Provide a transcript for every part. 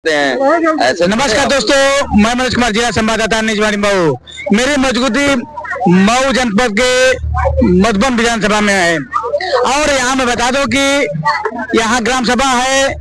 हैं ऐसे। नमस्कार दोस्तों, मैं मनोज कुमार, जिला संवाददाता निजवानी मऊ। मेरी मौजूदगी मऊ जनपद के मधुबन विधानसभा में है और यहाँ मैं बता दूं कि यहाँ ग्राम सभा है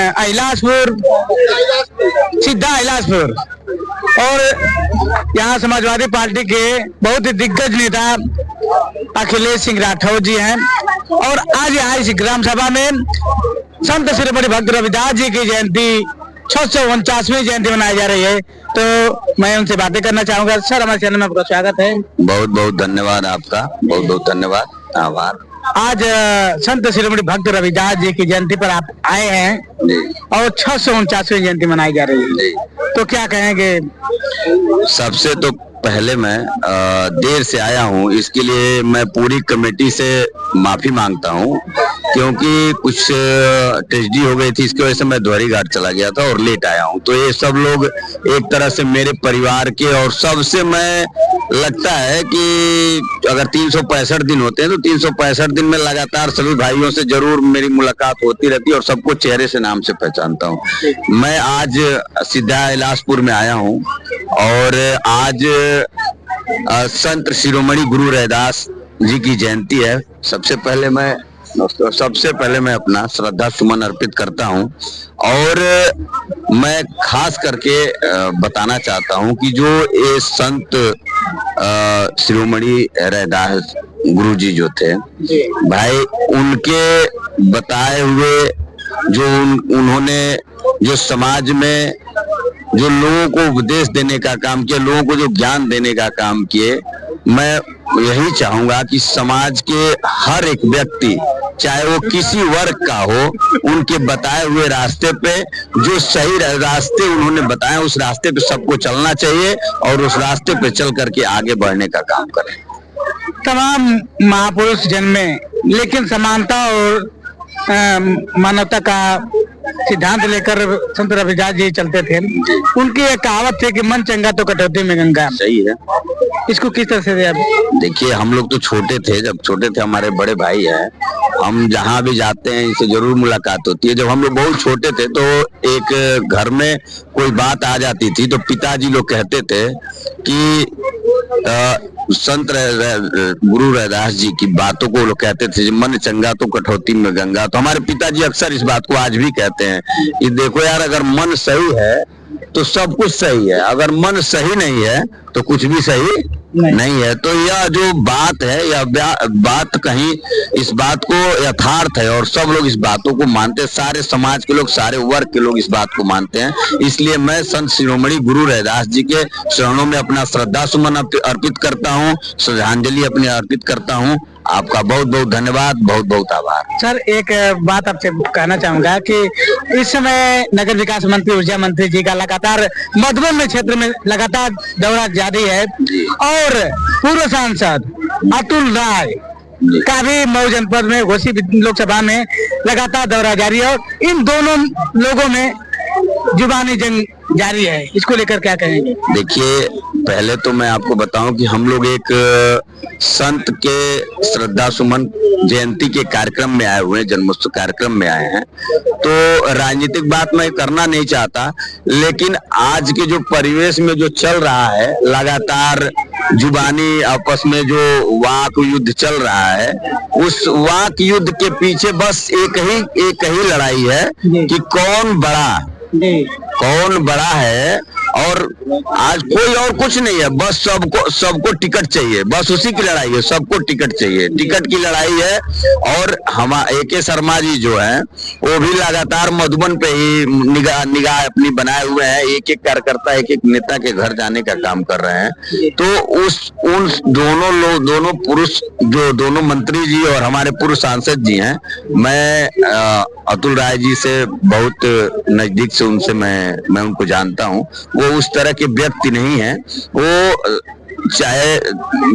अहिलासपुर, सिद्धा अहिलासपुर, और यहाँ समाजवादी पार्टी के बहुत ही दिग्गज नेता अखिलेश सिंह राठौर जी हैं। और आज यहाँ इस ग्राम सभा में संत शिरोमणि भक्त रविदास जी की जयंती 649वीं जयंती मनाई जा रही है, तो मैं उनसे बातें करना चाहूंगा। सर, हमारे चैनल में आपका स्वागत है। बहुत बहुत धन्यवाद आपका, बहुत बहुत धन्यवाद, आभार। आज संत शिरोमणि भक्त रविदास जी की जयंती पर आप आए हैं जी। और 649वीं जयंती मनाई जा रही है जी। तो क्या कहेंगे? सबसे तो पहले मैं देर से आया हूँ, इसके लिए मैं पूरी कमेटी से माफी मांगता हूँ, क्योंकि कुछ ट्रेजेडी हो गई थी, इसकी वजह से मैं द्वारी घाट चला गया था और लेट आया हूँ। तो ये सब लोग एक तरह से मेरे परिवार के, और सबसे मैं लगता है कि अगर 365 दिन होते हैं तो 365 दिन में लगातार सभी भाइयों से जरूर मेरी मुलाकात होती रहती है और सबको चेहरे से नाम से पहचानता हूँ। मैं आज सिद्धा अहिलासपुर में आया हूँ और आज संत शिरोमणि गुरु रैदास जी की जयंती है। सबसे पहले मैं अपना श्रद्धा सुमन अर्पित करता हूं और मैं खास करके बताना चाहता हूं कि जो ये संत शिरोमणि रैदास गुरु जी जो थे भाई, उनके बताए हुए जो उन्होंने जो समाज में जो लोगों को उपदेश देने का काम किया, लोगों को जो ज्ञान देने का काम किए, मैं यही चाहूंगा कि समाज के हर एक व्यक्ति, चाहे वो किसी वर्ग का हो, उनके बताए हुए रास्ते पे, जो सही रास्ते उन्होंने बताए, उस रास्ते पे सबको चलना चाहिए और उस रास्ते पे चल करके आगे बढ़ने का काम करें। तमाम महापुरुष जन्मे, लेकिन समानता और मानवता का सिद्धांत लेकर संत रविदास जी चलते थे। उनकी एक कहावत थी कि मन चंगा तो कटौती में गंगा। सही है। इसको किस तरह से देखिए, हम लोग तो छोटे थे, जब छोटे थे, हमारे बड़े भाई हैं, हम जहाँ भी जाते हैं इनसे जरूर मुलाकात होती है। जब हम लोग बहुत छोटे थे तो एक घर में कोई बात आ जाती थी तो पिताजी लोग कहते थे कि संत गुरु रैदास जी की बातों को लोग कहते थे, मन चंगा तो कटौती में गंगा। तो हमारे पिताजी अक्सर इस बात को आज भी कहते हैं कि देखो यार, अगर मन सही है तो सब कुछ सही है, अगर मन सही नहीं है तो कुछ भी सही नहीं है। तो यह जो बात है, यह बात कहीं इस बात को यथार्थ है और सब लोग इस बातों को मानते हैं, सारे समाज के लोग, सारे वर्ग के लोग इस बात को मानते हैं। इसलिए मैं संत शिरोमणि गुरु रैदास जी के चरणों में अपना श्रद्धा सुमन अर्पित करता हूँ, श्रद्धांजलि अपनी अर्पित करता हूँ। आपका बहुत बहुत धन्यवाद, बहुत बहुत आभार। सर, एक बात आपसे कहना चाहूंगा कि इस समय नगर विकास मंत्री, ऊर्जा मंत्री जी का लगातार मधुबन में क्षेत्र में लगातार दौरा जारी है और पूर्व सांसद अतुल राय का भी मऊ जनपद में घोसी लोकसभा में लगातार दौरा जारी है और इन दोनों लोगों में जुबानी जंग जारी है। इसको लेकर क्या कहेंगे? देखिए, पहले तो मैं आपको बताऊं कि हम लोग एक संत के श्रद्धा सुमन जयंती के कार्यक्रम में आए हुए हैं, जन्मोत्सव कार्यक्रम में आए हैं। तो राजनीतिक बात मैं करना नहीं चाहता, लेकिन आज के जो परिवेश में जो चल रहा है, लगातार जुबानी आपस में जो वाक युद्ध चल रहा है, उस वाक युद्ध के पीछे बस एक ही लड़ाई है कि कौन बड़ा है। और आज कोई और कुछ नहीं है, बस सबको टिकट चाहिए, बस उसी की लड़ाई है, सबको टिकट चाहिए, टिकट की लड़ाई है। और हम AK शर्मा जी जो हैं, वो भी लगातार मधुबन पे ही निगाह अपनी बनाए हुए हैं, एक एक कार्यकर्ता, एक एक नेता के घर जाने का काम कर रहे हैं। तो उन दोनों पुरुष, जो दोनों मंत्री जी और हमारे पूर्व सांसद जी हैं, मैं अतुल राय जी से बहुत नजदीक से उनसे मैं उनको जानता हूँ। वो उस तरह के व्यक्ति नहीं है। वो चाहे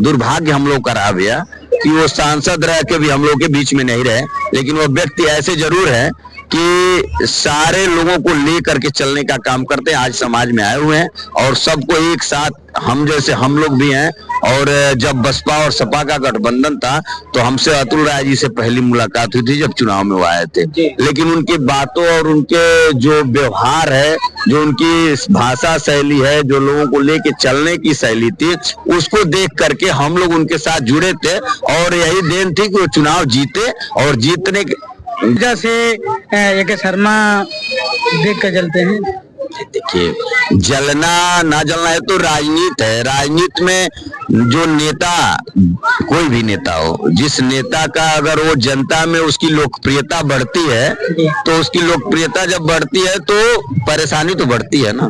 दुर्भाग्य हम लोग का रहा भैया कि वो सांसद रह के भी हम लोग के बीच में नहीं रहे, लेकिन वो व्यक्ति ऐसे जरूर है कि सारे लोगों को ले करके चलने का काम करते हैं। आज समाज में आए हुए हैं और सबको एक साथ, हम जैसे हम लोग भी हैं। और जब बसपा और सपा का गठबंधन था तो हमसे अतुल राय जी से पहली मुलाकात हुई थी जब चुनाव में वो आए थे, लेकिन उनकी बातों और उनके जो व्यवहार है, जो उनकी भाषा शैली है, जो लोगों को लेके चलने की शैली थी, उसको देख करके हम लोग उनके साथ जुड़े थे और यही देन थी कि वो चुनाव जीते और जीतने के वजह से AK शर्मा देख कर चलते हैं। देखिए, जलना ना जलना है तो राजनीति है। राजनीति में जो नेता, कोई भी नेता हो, जिस नेता का अगर वो जनता में उसकी लोकप्रियता बढ़ती है तो उसकी लोकप्रियता जब बढ़ती है तो परेशानी तो बढ़ती है ना।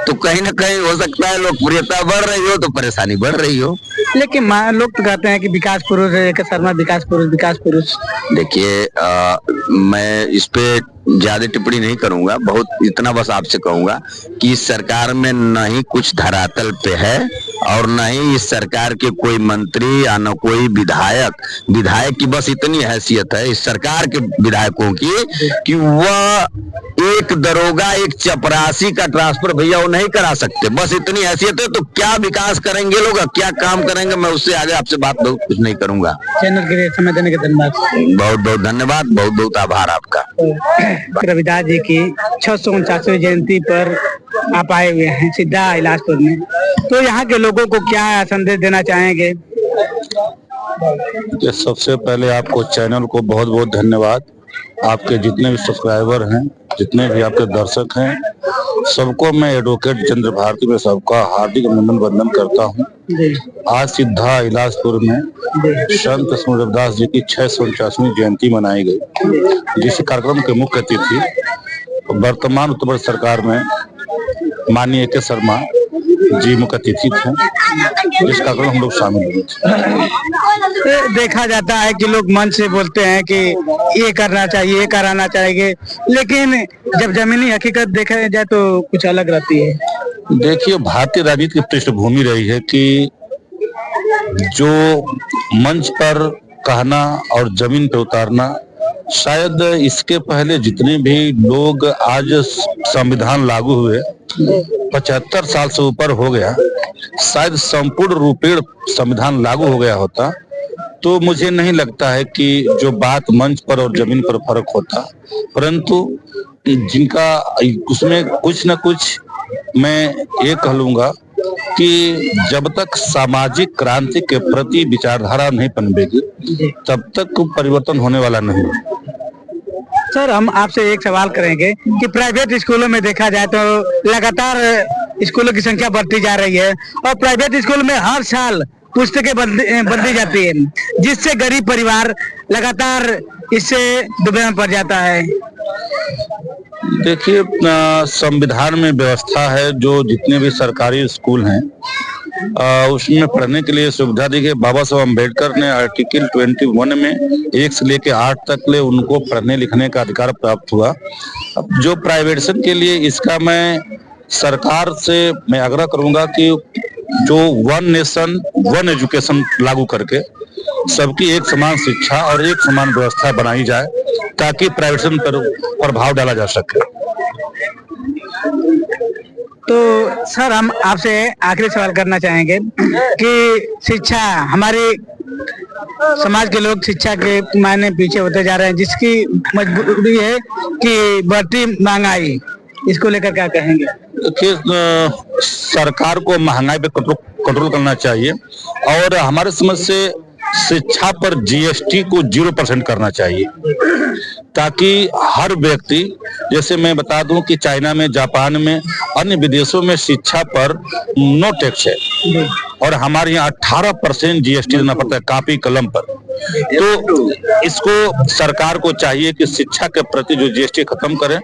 तो कहीं ना कहीं हो सकता है लोकप्रियता बढ़ रही हो तो परेशानी बढ़ रही हो। लेकिन लोग तो कहते हैं कि विकास पुरुष है AK शर्मा, विकास पुरुष, विकास पुरुष। देखिए, मैं इस पे ज्यादा टिप्पणी नहीं करूंगा। बहुत इतना बस आपसे कहूंगा कि इस सरकार में न ही कुछ धरातल पे है और न ही इस सरकार के कोई मंत्री या न कोई विधायक की बस इतनी हैसियत है इस सरकार के विधायकों की कि वह एक दरोगा, एक चपरासी का ट्रांसफर भैया वो नहीं करा सकते। बस इतनी हैसियत है। तो क्या विकास करेंगे लोग, क्या काम करेंगे, मैं उससे आगे आपसे बात बहुत कुछ नहीं करूंगा। चैनल के लिए समय देने के धन्यवाद। बहुत बहुत धन्यवाद, बहुत बहुत आभार आपका। रविदास जी की 649वीं जयंती पर आप आए हुए हैं सिद्धा इलाजपुर में, तो यहाँ के लोगों को क्या संदेश देना चाहेंगे? सबसे पहले आपको चैनल को बहुत बहुत धन्यवाद। आपके जितने भी सब्सक्राइबर हैं, जितने भी आपके दर्शक हैं, सबको मैं एडवोकेट चंद्र भारती में सबका हार्दिक अभिनंदन वंदन करता हूँ। आज सिद्धा इलाजपुर में संत श्री रविदास जी की 649वीं जयंती मनाई गई, जिस कार्यक्रम के मुख्य अतिथि वर्तमान उत्तर प्रदेश सरकार में माननीय AK शर्मा जी मुख्य अतिथि थे, जिस कार्यक्रम हम लोग शामिल हुए थे। देखा जाता है कि लोग मन से बोलते हैं कि ये करना चाहिए, ये कराना चाहिए, लेकिन जब जमीनी हकीकत देखा जाए तो कुछ अलग रहती है। देखिए, भारतीय राजनीति की पृष्ठभूमि रही है कि जो मंच पर कहना और जमीन पर उतारना, शायद इसके पहले जितने भी लोग आज संविधान लागू हुए 75 साल से ऊपर हो गया, शायद संपूर्ण रूपेण संविधान लागू हो गया होता तो मुझे नहीं लगता है कि जो बात मंच पर और जमीन पर फर्क होता। परंतु जिनका उसमें कुछ न कुछ मैं ये कहूँगा कि जब तक सामाजिक क्रांति के प्रति विचारधारा नहीं पनपेगी तब तक परिवर्तन होने वाला नहीं। सर, हम आपसे एक सवाल करेंगे कि प्राइवेट स्कूलों में देखा जाए तो लगातार स्कूलों की संख्या बढ़ती जा रही है और प्राइवेट स्कूल में हर साल पुस्तकें बदली जाती है, जिससे गरीब परिवार लगातार इससे दुविधा में पड़ जाता है। देखिए, संविधान में व्यवस्था है जो जितने भी सरकारी स्कूल हैं उसमें पढ़ने के लिए सुविधा दी गई। बाबा साहब अम्बेडकर ने आर्टिकल 21 में 1 से लेकर 8 तक ले उनको पढ़ने लिखने का अधिकार प्राप्त हुआ। अब जो प्राइवेशन के लिए, इसका मैं सरकार से मैं आग्रह करूंगा कि जो 1 नेशन 1 एजुकेशन लागू करके सबकी एक समान शिक्षा और एक समान व्यवस्था बनाई जाए ताकि प्राइवेशन पर प्रभाव डाला जा सके। तो सर, हम आपसे आखिरी सवाल करना चाहेंगे कि शिक्षा, हमारे समाज के लोग शिक्षा के मायने पीछे होते जा रहे हैं, जिसकी मजबूरी है कि बढ़ती महंगाई, इसको लेकर क्या कहेंगे? देखिए, सरकार को महंगाई पे कंट्रोल करना चाहिए और हमारे समझ से शिक्षा पर GST को 0% करना चाहिए ताकि हर व्यक्ति, जैसे मैं बता दूं कि चाइना में, जापान में, अन्य विदेशों में शिक्षा पर नो टैक्स है और हमारे यहाँ 18% GST देना पड़ता है कॉपी कलम पर। तो इसको सरकार को चाहिए कि शिक्षा के प्रति जो GST खत्म करें।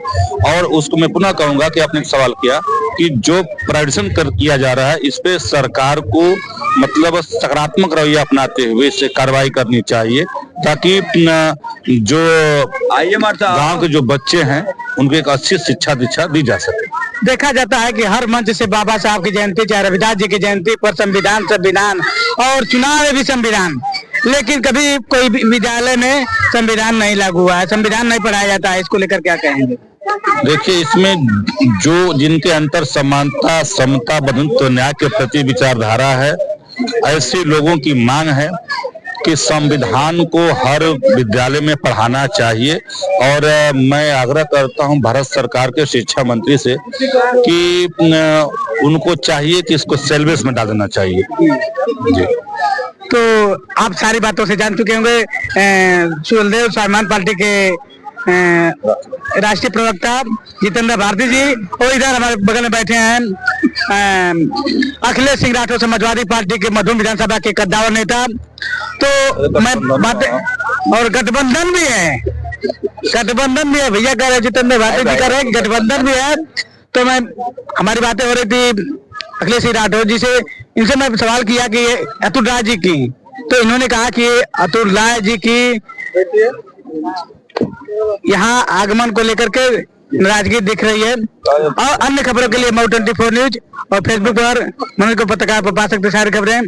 और उसको मैं पुनः कहूंगा कि आपने एक सवाल किया कि जो प्राइवेशन किया जा रहा है, इस पे सरकार को मतलब सकारात्मक रवैया अपनाते हुए इससे कार्रवाई करनी चाहिए ताकि जो गांव के जो बच्चे हैं उनको एक अच्छी शिक्षा दीक्षा दी जा सके। देखा जाता है कि हर मंच से बाबा साहब की जयंती, चाहे रविदास जी की जयंती पर संविधान और चुनाव में भी संविधान, लेकिन कभी कोई विद्यालय में संविधान नहीं लागू हुआ है, संविधान नहीं पढ़ाया जाता है, इसको लेकर क्या कहेंगे? देखिए, इसमें जो जिनके अंतर समानता, समता, बंधुत्व, न्याय के प्रति विचारधारा है, ऐसे लोगों की मांग है कि संविधान को हर विद्यालय में पढ़ाना चाहिए। और मैं आग्रह करता हूं भारत सरकार के शिक्षा मंत्री से कि उनको चाहिए कि इसको सिलेबस में डाल देना चाहिए। जी। तो आप सारी बातों से जान चुके होंगे सुलदेव स्वाभिमान पार्टी के राष्ट्रीय प्रवक्ता जितेंद्र भारती जी, और इधर हमारे बगल में बैठे हैं अखिलेश सिंह राठौर समाजवादी पार्टी के मधुबन विधानसभा के कद्दावर नेता। तो मैं बातें, और गठबंधन भी है भैया कह रहे, जितेंद्र भारती जी कह रहे हैं गठबंधन भी है। तो मैं हमारी बातें हो रही थी अखिलेश सिंह राठौर जी से, इनसे मैं सवाल किया कि अतुल राय जी की, तो इन्होंने कहा कि अतुल राय जी की यहाँ आगमन को लेकर के नाराजगी दिख रही है। और अन्य खबरों के लिए Mou 24 न्यूज और फेसबुक पर मनोज को पत्रकार पर पा सकते सारी खबरें।